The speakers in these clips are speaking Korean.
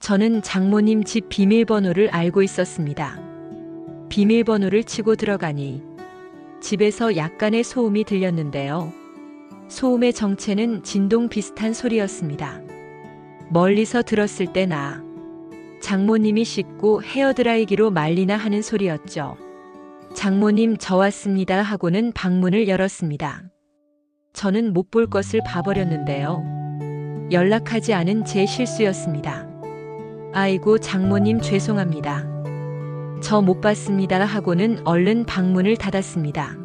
저는 장모님 집 비밀번호를 알고 있었습니다. 비밀번호를 치고 들어가니 집에서 약간의 소음이 들렸는데요. 소음의 정체는 진동 비슷한 소리였습니다. 멀리서 들었을 때나 장모님이 씻고 헤어드라이기로 말리나 하는 소리였죠. 장모님 저 왔습니다 하고는 방문을 열었습니다. 저는 못 볼 것을 봐버렸는데요. 연락하지 않은 제 실수였습니다. 아이고 장모님 죄송합니다. 저 못 봤습니다 하고는 얼른 방문을 닫았습니다.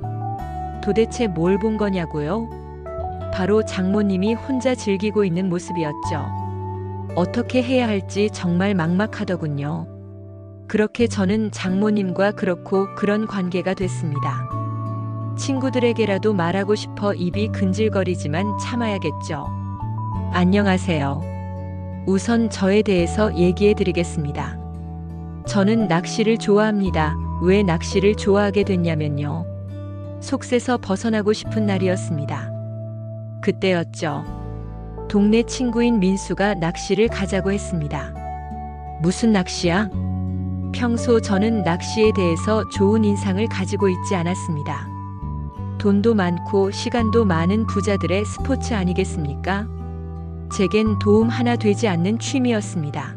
도대체 뭘 본 거냐고요? 바로 장모님이 혼자 즐기고 있는 모습이었죠. 어떻게 해야 할지 정말 막막하더군요. 그렇게 저는 장모님과 그렇고 그런 관계가 됐습니다. 친구들에게라도 말하고 싶어 입이 근질거리지만 참아야겠죠. 안녕하세요. 우선 저에 대해서 얘기해 드리겠습니다. 저는 낚시를 좋아합니다. 왜 낚시를 좋아하게 됐냐면요. 속세서 벗어나고 싶은 날이었습니다. 그때였죠. 동네 친구인 민수가 낚시를 가자고 했습니다. 무슨 낚시야? 평소 저는 낚시에 대해서 좋은 인상을 가지고 있지 않았습니다. 돈도 많고 시간도 많은 부자들의 스포츠 아니겠습니까? 제겐 도움 하나 되지 않는 취미였습니다.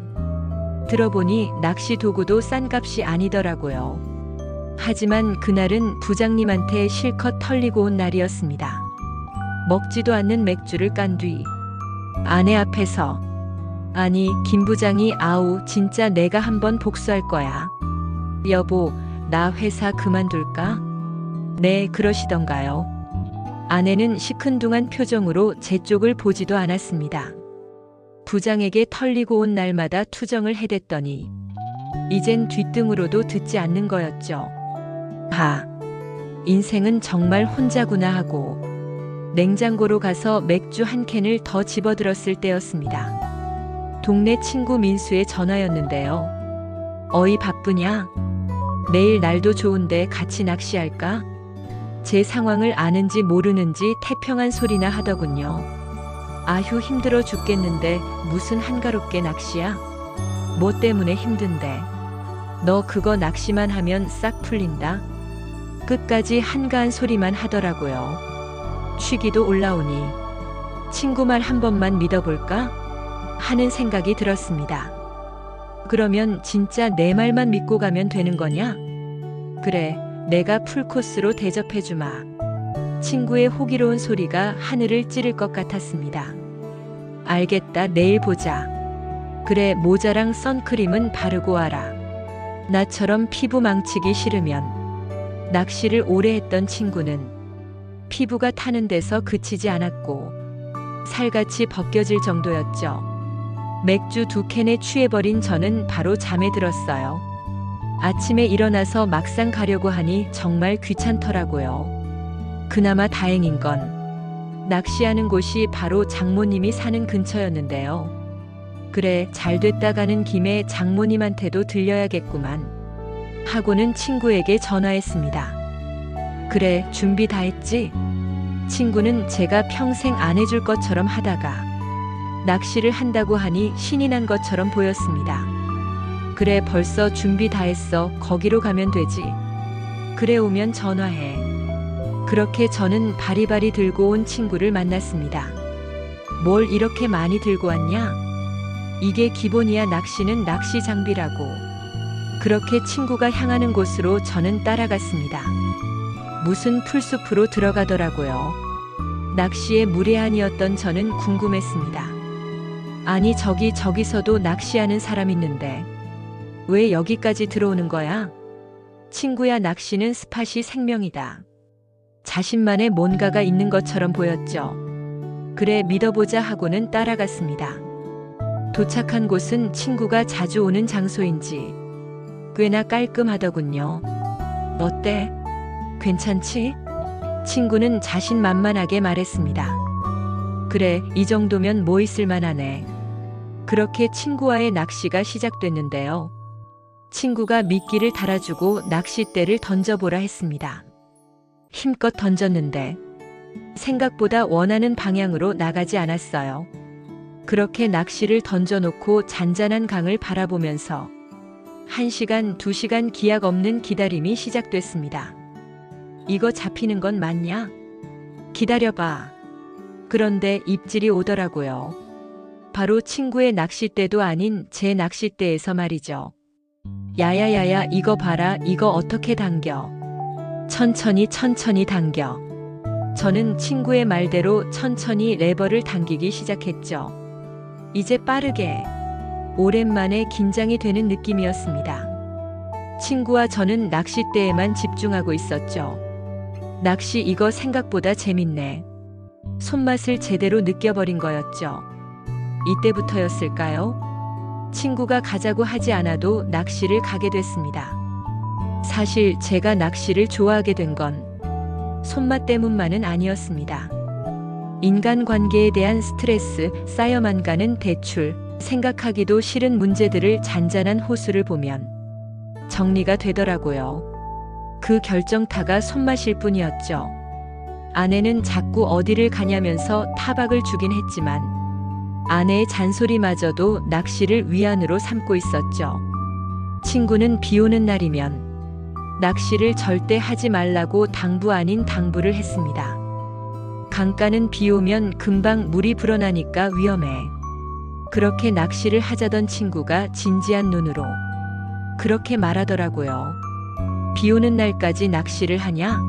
들어보니 낚시 도구도 싼 값이 아니더라고요. 하지만 그날은 부장님한테 실컷 털리고 온 날이었습니다. 먹지도 않는 맥주를 깐 뒤 아내 앞에서 아니 김 부장이 아우 진짜 내가 한번 복수할 거야. 여보 나 회사 그만둘까? 네 그러시던가요. 아내는 시큰둥한 표정으로 제 쪽을 보지도 않았습니다. 부장에게 털리고 온 날마다 투정을 해댔더니 이젠 뒷등으로도 듣지 않는 거였죠. 인생은 정말 혼자구나 하고 냉장고로 가서 맥주 한 캔을 더 집어들었을 때였습니다. 동네 친구 민수의 전화였는데요. 어이 바쁘냐? 내일 날도 좋은데 같이 낚시할까? 제 상황을 아는지 모르는지 태평한 소리나 하더군요. 아휴 힘들어 죽겠는데 무슨 한가롭게 낚시야? 뭐 때문에 힘든데? 너 그거 낚시만 하면 싹 풀린다? 끝까지 한가한 소리만 하더라고요. 취기도 올라오니 친구 말 한 번만 믿어볼까? 하는 생각이 들었습니다. 그러면 진짜 내 말만 믿고 가면 되는 거냐? 그래, 내가 풀코스로 대접해주마. 친구의 호기로운 소리가 하늘을 찌를 것 같았습니다. 알겠다, 내일 보자. 그래, 모자랑 선크림은 바르고 와라. 나처럼 피부 망치기 싫으면. 낚시를 오래 했던 친구는 피부가 타는 데서 그치지 않았고 살같이 벗겨질 정도였죠. 맥주 2캔에 취해버린 저는 바로 잠에 들었어요. 아침에 일어나서 막상 가려고 하니 정말 귀찮더라고요. 그나마 다행인 건 낚시하는 곳이 바로 장모님이 사는 근처였는데요. 그래, 잘 됐다 가는 김에 장모님한테도 들려야겠구만 하고는 친구에게 전화했습니다. 그래, 준비 다 했지? 친구는 제가 평생 안 해줄 것처럼 하다가 낚시를 한다고 하니 신이 난 것처럼 보였습니다. 그래, 벌써 준비 다 했어. 거기로 가면 되지. 그래, 오면 전화해. 그렇게 저는 바리바리 들고 온 친구를 만났습니다. 뭘 이렇게 많이 들고 왔냐? 이게 기본이야. 낚시는 낚시 장비라고. 그렇게 친구가 향하는 곳으로 저는 따라갔습니다. 무슨 풀숲으로 들어가더라고요. 낚시에 무례한이었던 저는 궁금했습니다. 아니 저기서도 낚시하는 사람 있는데 왜 여기까지 들어오는 거야? 친구야, 낚시는 스팟이 생명이다. 자신만의 뭔가가 있는 것처럼 보였죠. 그래, 믿어보자 하고는 따라갔습니다. 도착한 곳은 친구가 자주 오는 장소인지 꽤나 깔끔하더군요. 어때? 괜찮지? 친구는 자신만만하게 말했습니다. 그래, 이 정도면 뭐 있을 만하네. 그렇게 친구와의 낚시가 시작됐는데요. 친구가 미끼를 달아주고 낚싯대를 던져보라 했습니다. 힘껏 던졌는데 생각보다 원하는 방향으로 나가지 않았어요. 그렇게 낚시를 던져놓고 잔잔한 강을 바라보면서 1시간, 2시간 기약 없는 기다림이 시작됐습니다. 이거 잡히는 건 맞냐? 기다려봐. 그런데 입질이 오더라고요. 바로 친구의 낚싯대도 아닌 제 낚싯대에서 말이죠. 야야야야, 이거 봐라. 이거 어떻게 당겨? 천천히 천천히 당겨. 저는 친구의 말대로 천천히 레버를 당기기 시작했죠. 이제 빠르게. 오랜만에 긴장이 되는 느낌이었습니다. 친구와 저는 낚싯대에만 집중하고 있었죠. 낚시 이거 생각보다 재밌네. 손맛을 제대로 느껴버린 거였죠. 이때부터였을까요? 친구가 가자고 하지 않아도 낚시를 가게 됐습니다. 사실 제가 낚시를 좋아하게 된 건 손맛 때문만은 아니었습니다. 인간관계에 대한 스트레스, 쌓여만 가는 대출, 생각하기도 싫은 문제들을 잔잔한 호수를 보면 정리가 되더라고요. 그 결정타가 손맛일 뿐이었죠. 아내는 자꾸 어디를 가냐면서 타박을 주긴 했지만 아내의 잔소리마저도 낚시를 위안으로 삼고 있었죠. 친구는 비 오는 날이면 낚시를 절대 하지 말라고 당부 아닌 당부를 했습니다. 강가는 비 오면 금방 물이 불어나니까 위험해. 그렇게 낚시를 하자던 친구가 진지한 눈으로 그렇게 말하더라고요. 비 오는 날까지 낚시를 하냐?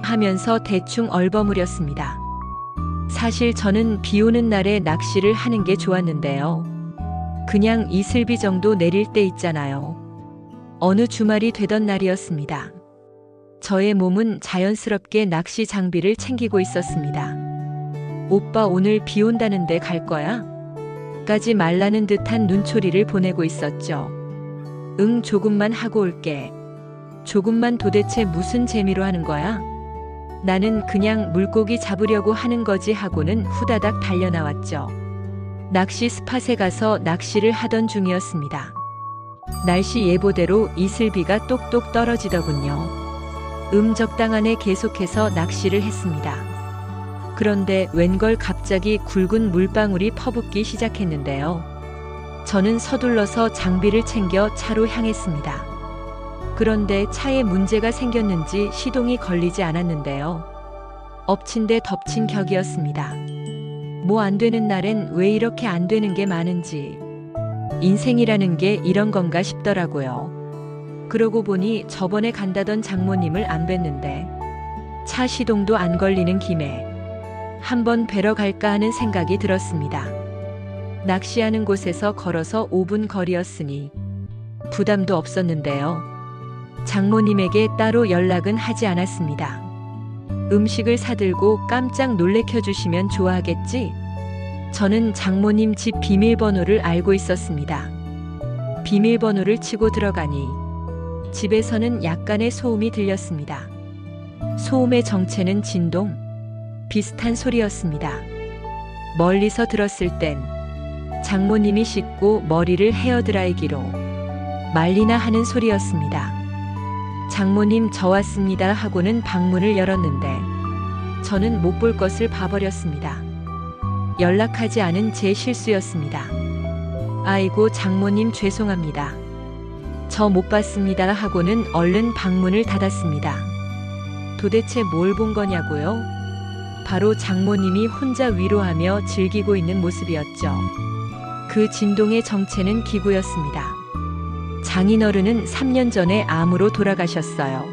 하면서 대충 얼버무렸습니다. 사실 저는 비 오는 날에 낚시를 하는 게 좋았는데요. 그냥 이슬비 정도 내릴 때 있잖아요. 어느 주말이 되던 날이었습니다. 저의 몸은 자연스럽게 낚시 장비를 챙기고 있었습니다. 오빠 오늘 비 온다는데 갈 거야? 까지 말라는 듯한 눈초리를 보내고 있었죠. 응, 조금만 하고 올게. 조금만 도대체 무슨 재미로 하는 거야? 나는 그냥 물고기 잡으려고 하는 거지 하고는 후다닥 달려나왔죠. 낚시 스팟에 가서 낚시를 하던 중이었습니다. 날씨 예보대로 이슬비가 똑똑 떨어지더군요. 적당한에 계속해서 낚시를 했습니다. 그런데 웬걸 갑자기 굵은 물방울이 퍼붓기 시작했는데요. 저는 서둘러서 장비를 챙겨 차로 향했습니다. 그런데 차에 문제가 생겼는지 시동이 걸리지 않았는데요. 엎친 데 덮친 격이었습니다. 뭐 안 되는 날엔 왜 이렇게 안 되는 게 많은지. 인생이라는 게 이런 건가 싶더라고요. 그러고 보니 저번에 간다던 장모님을 안 뵀는데 차 시동도 안 걸리는 김에 한번 뵈러 갈까 하는 생각이 들었습니다. 낚시하는 곳에서 걸어서 5분 거리였으니 부담도 없었는데요. 장모님에게 따로 연락은 하지 않았습니다. 음식을 사들고 깜짝 놀래켜 주시면 좋아하겠지? 저는 장모님 집 비밀번호를 알고 있었습니다. 비밀번호를 치고 들어가니 집에서는 약간의 소음이 들렸습니다. 소음의 정체는 진동, 비슷한 소리였습니다. 멀리서 들었을 땐 장모님이 씻고 머리를 헤어드라이기로 말리나 하는 소리였습니다. 장모님 저 왔습니다 하고는 방문을 열었는데 저는 못 볼 것을 봐버렸습니다. 연락하지 않은 제 실수였습니다. 아이고 장모님 죄송합니다. 저 못 봤습니다 하고는 얼른 방문을 닫았습니다. 도대체 뭘 본 거냐고요? 바로 장모님이 혼자 위로하며 즐기고 있는 모습이었죠. 그 진동의 정체는 기구였습니다. 장인어른은 3년 전에 암으로 돌아가셨어요.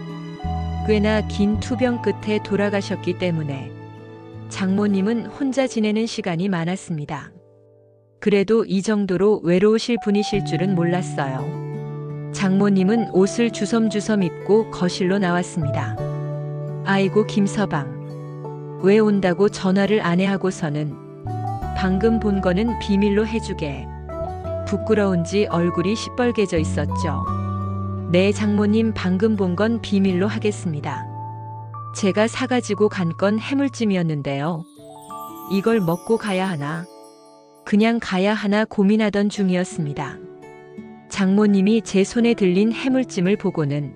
꽤나 긴 투병 끝에 돌아가셨기 때문에 장모님은 혼자 지내는 시간이 많았습니다. 그래도 이 정도로 외로우실 분이실 줄은 몰랐어요. 장모님은 옷을 주섬주섬 입고 거실로 나왔습니다. 아이고 김서방. 왜 온다고 전화를 안 해 하고서는 방금 본 거는 비밀로 해주게. 부끄러운지 얼굴이 시뻘개져 있었죠. 네 장모님 방금 본 건 비밀로 하겠습니다. 제가 사가지고 간 건 해물찜이었는데요. 이걸 먹고 가야 하나? 그냥 가야 하나 고민하던 중이었습니다. 장모님이 제 손에 들린 해물찜을 보고는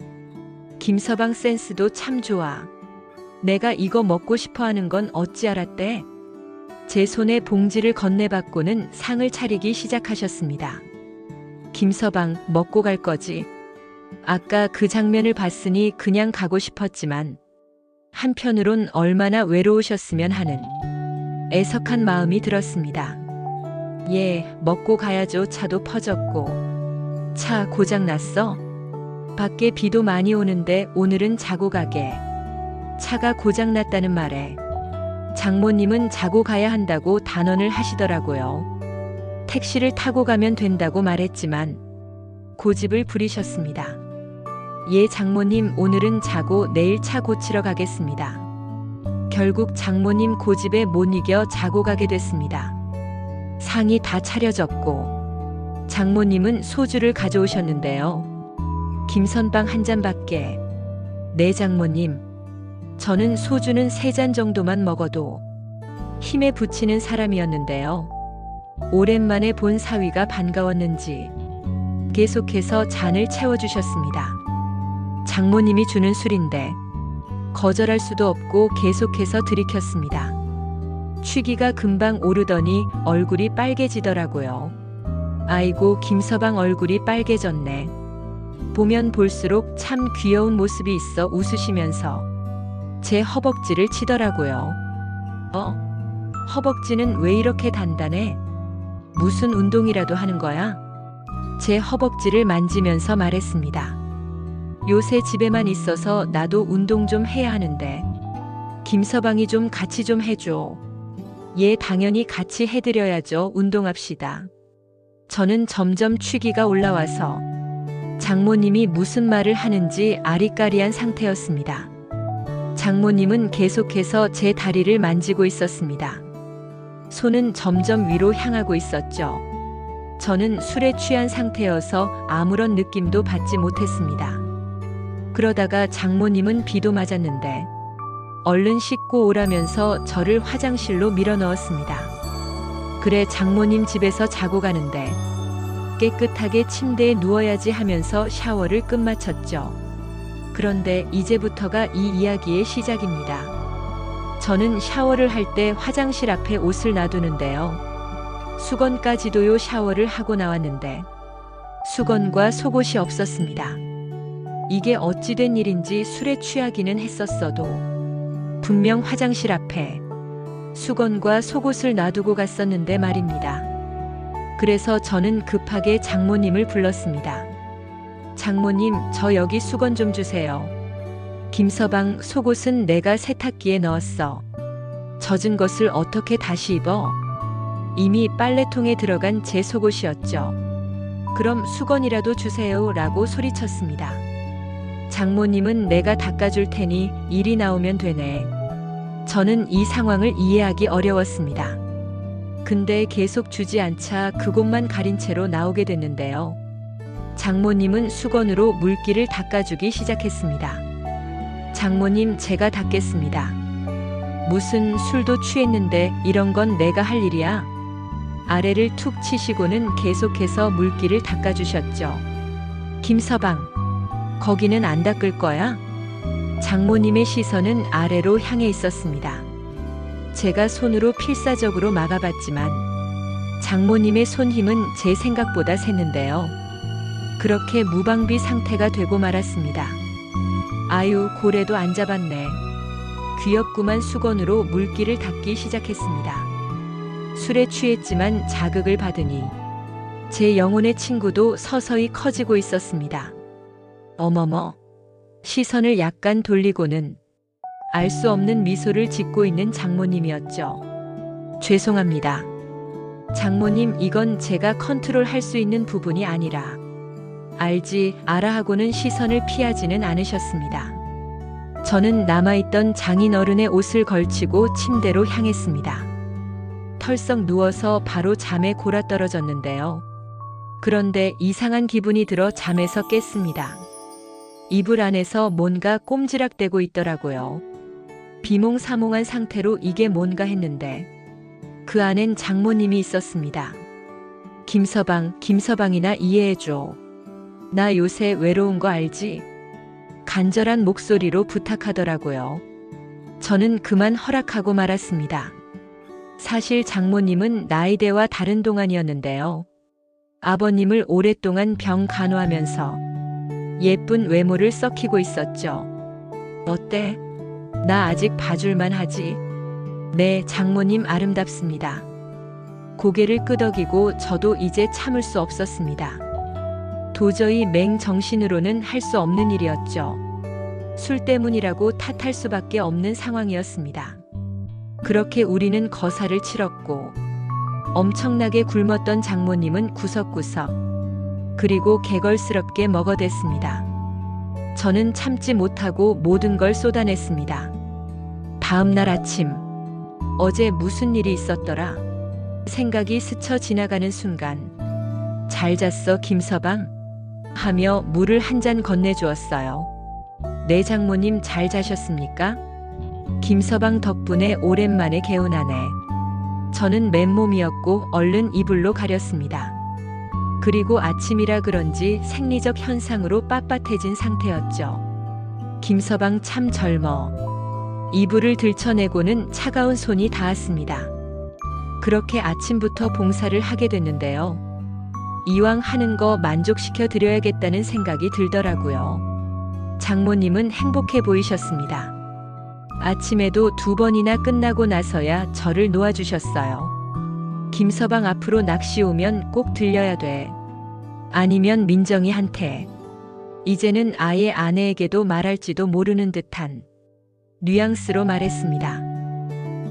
김서방 센스도 참 좋아. 내가 이거 먹고 싶어 하는 건 어찌 알았대? 제 손에 봉지를 건네받고는 상을 차리기 시작하셨습니다. 김서방, 먹고 갈 거지? 아까 그 장면을 봤으니 그냥 가고 싶었지만 한편으론 얼마나 외로우셨으면 하는 애석한 마음이 들었습니다. 예, 먹고 가야죠. 차도 퍼졌고. 차 고장 났어? 밖에 비도 많이 오는데 오늘은 자고 가게. 차가 고장 났다는 말에 장모님은 자고 가야 한다고 단언을 하시더라고요. 택시를 타고 가면 된다고 말했지만 고집을 부리셨습니다. 예, 장모님, 오늘은 자고 내일 차 고치러 가겠습니다. 결국 장모님 고집에 못 이겨 자고 가게 됐습니다. 상이 다 차려졌고 장모님은 소주를 가져오셨는데요. 김선방 한 잔밖에. 네, 장모님. 저는 소주는 3잔 정도만 먹어도 힘에 부치는 사람이었는데요. 오랜만에 본 사위가 반가웠는지 계속해서 잔을 채워주셨습니다. 장모님이 주는 술인데 거절할 수도 없고 계속해서 들이켰습니다. 취기가 금방 오르더니 얼굴이 빨개지더라고요. 아이고, 김서방 얼굴이 빨개졌네. 보면 볼수록 참 귀여운 모습이 있어 웃으시면서 제 허벅지를 치더라고요. 허벅지는 왜 이렇게 단단해? 무슨 운동이라도 하는 거야? 제 허벅지를 만지면서 말했습니다. 요새 집에만 있어서 나도 운동 좀 해야 하는데 김서방이 좀 같이 좀 해줘. 예, 당연히 같이 해드려야죠. 운동합시다. 저는 점점 취기가 올라와서 장모님이 무슨 말을 하는지 아리까리한 상태였습니다. 장모님은 계속해서 제 다리를 만지고 있었습니다. 손은 점점 위로 향하고 있었죠. 저는 술에 취한 상태여서 아무런 느낌도 받지 못했습니다. 그러다가 장모님은 비도 맞았는데 얼른 씻고 오라면서 저를 화장실로 밀어 넣었습니다. 그래, 장모님 집에서 자고 가는데 깨끗하게 침대에 누워야지 하면서 샤워를 끝마쳤죠. 그런데 이제부터가 이 이야기의 시작입니다. 저는 샤워를 할 때 화장실 앞에 옷을 놔두는데요. 수건까지도요. 샤워를 하고 나왔는데 수건과 속옷이 없었습니다. 이게 어찌된 일인지 술에 취하기는 했었어도 분명 화장실 앞에 수건과 속옷을 놔두고 갔었는데 말입니다. 그래서 저는 급하게 장모님을 불렀습니다. 장모님, 저 여기 수건 좀 주세요. 김서방, 속옷은 내가 세탁기에 넣었어. 젖은 것을 어떻게 다시 입어? 이미 빨래통에 들어간 제 속옷이었죠. 그럼 수건이라도 주세요 라고 소리쳤습니다. 장모님은 내가 닦아줄 테니 일이 나오면 되네. 저는 이 상황을 이해하기 어려웠습니다. 근데 계속 주지 않자 그곳만 가린 채로 나오게 됐는데요. 장모님은 수건으로 물기를 닦아주기 시작했습니다. 장모님, 제가 닦겠습니다. 무슨 술도 취했는데 이런 건 내가 할 일이야? 아래를 툭 치시고는 계속해서 물기를 닦아주셨죠. 김서방, 거기는 안 닦을 거야? 장모님의 시선은 아래로 향해 있었습니다. 제가 손으로 필사적으로 막아봤지만 장모님의 손힘은 제 생각보다 셌는데요. 그렇게 무방비 상태가 되고 말았습니다. 아유, 고래도 안 잡았네. 귀엽구만. 수건으로 물기를 닦기 시작했습니다. 술에 취했지만 자극을 받으니 제 영혼의 친구도 서서히 커지고 있었습니다. 어머머. 시선을 약간 돌리고는 알 수 없는 미소를 짓고 있는 장모님이었죠. 죄송합니다. 장모님, 이건 제가 컨트롤할 수 있는 부분이 아니라 알아 하고는 시선을 피하지는 않으셨습니다. 저는 남아있던 장인어른의 옷을 걸치고 침대로 향했습니다. 털썩 누워서 바로 잠에 골아떨어졌는데요. 그런데 이상한 기분이 들어 잠에서 깼습니다. 이불 안에서 뭔가 꼼지락대고 있더라고요. 비몽사몽한 상태로 이게 뭔가 했는데 그 안엔 장모님이 있었습니다. 김서방이나 이해해줘. 나 요새 외로운 거 알지? 간절한 목소리로 부탁하더라고요. 저는 그만 허락하고 말았습니다. 사실 장모님은 나이대와 다른 동안이었는데요. 아버님을 오랫동안 병 간호하면서 예쁜 외모를 썩히고 있었죠. 어때? 나 아직 봐줄만 하지? 네, 장모님 아름답습니다. 고개를 끄덕이고 저도 이제 참을 수 없었습니다. 도저히 맹정신으로는 할 수 없는 일이었죠. 술 때문이라고 탓할 수밖에 없는 상황이었습니다. 그렇게 우리는 거사를 치렀고 엄청나게 굶었던 장모님은 구석구석 그리고 개걸스럽게 먹어댔습니다. 저는 참지 못하고 모든 걸 쏟아냈습니다. 다음 날 아침, 어제 무슨 일이 있었더라? 생각이 스쳐 지나가는 순간, 잘 잤어 김서방? 하며 물을 한 잔 건네주었어요. 네 장모님 잘 자셨습니까? 김서방 덕분에 오랜만에 개운하네. 저는 맨몸이었고 얼른 이불로 가렸습니다. 그리고 아침이라 그런지 생리적 현상으로 빳빳해진 상태였죠. 김서방 참 젊어. 이불을 들쳐내고는 차가운 손이 닿았습니다. 그렇게 아침부터 봉사를 하게 됐는데요. 이왕 하는 거 만족시켜 드려야겠다는 생각이 들더라고요. 장모님은 행복해 보이셨습니다. 아침에도 2번이나 끝나고 나서야 저를 놓아주셨어요. 김서방 앞으로 낚시 오면 꼭 들려야 돼. 아니면 민정이한테. 이제는 아예 아내에게도 말할지도 모르는 듯한 뉘앙스로 말했습니다.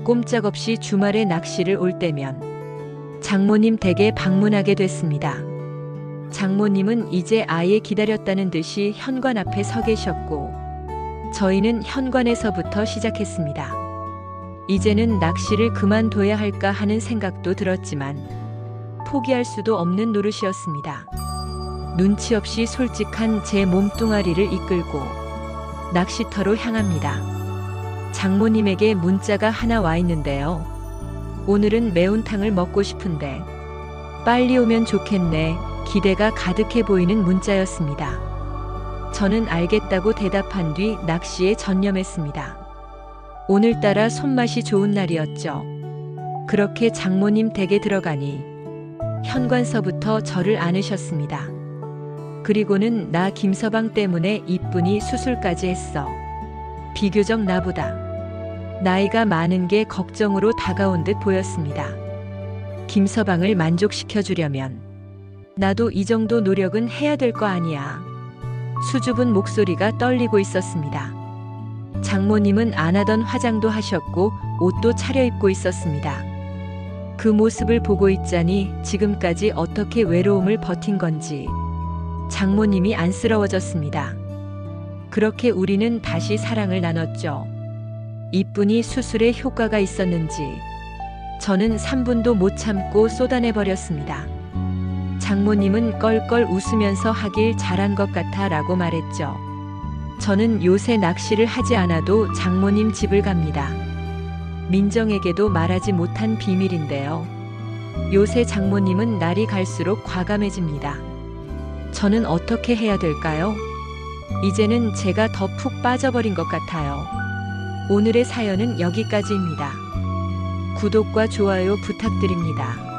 꼼짝없이 주말에 낚시를 올 때면 장모님 댁에 방문하게 됐습니다. 장모님은 이제 아예 기다렸다는 듯이 현관 앞에 서 계셨고 저희는 현관에서부터 시작했습니다. 이제는 낚시를 그만둬야 할까 하는 생각도 들었지만 포기할 수도 없는 노릇이었습니다. 눈치 없이 솔직한 제 몸뚱아리를 이끌고 낚시터로 향합니다. 장모님에게 문자가 하나 와 있는데요. 오늘은 매운탕을 먹고 싶은데 빨리 오면 좋겠네. 기대가 가득해 보이는 문자였습니다. 저는 알겠다고 대답한 뒤 낚시에 전념했습니다. 오늘따라 손맛이 좋은 날이었죠. 그렇게 장모님 댁에 들어가니 현관서부터 저를 안으셨습니다. 그리고는 나 김서방 때문에 이쁜이 수술까지 했어. 비교적 나보다 나이가 많은 게 걱정으로 다가온 듯 보였습니다. 김서방을 만족시켜 주려면 나도 이 정도 노력은 해야 될 거 아니야. 수줍은 목소리가 떨리고 있었습니다. 장모님은 안 하던 화장도 하셨고 옷도 차려입고 있었습니다. 그 모습을 보고 있자니 지금까지 어떻게 외로움을 버틴 건지 장모님이 안쓰러워졌습니다. 그렇게 우리는 다시 사랑을 나눴죠. 이쁜이 수술에 효과가 있었는지 저는 3분도 못 참고 쏟아내버렸습니다. 장모님은 껄껄 웃으면서 하길 잘한 것 같아 라고 말했죠. 저는 요새 낚시를 하지 않아도 장모님 집을 갑니다. 민정에게도 말하지 못한 비밀인데요. 요새 장모님은 날이 갈수록 과감해집니다. 저는 어떻게 해야 될까요? 이제는 제가 더 푹 빠져버린 것 같아요. 오늘의 사연은 여기까지입니다. 구독과 좋아요 부탁드립니다.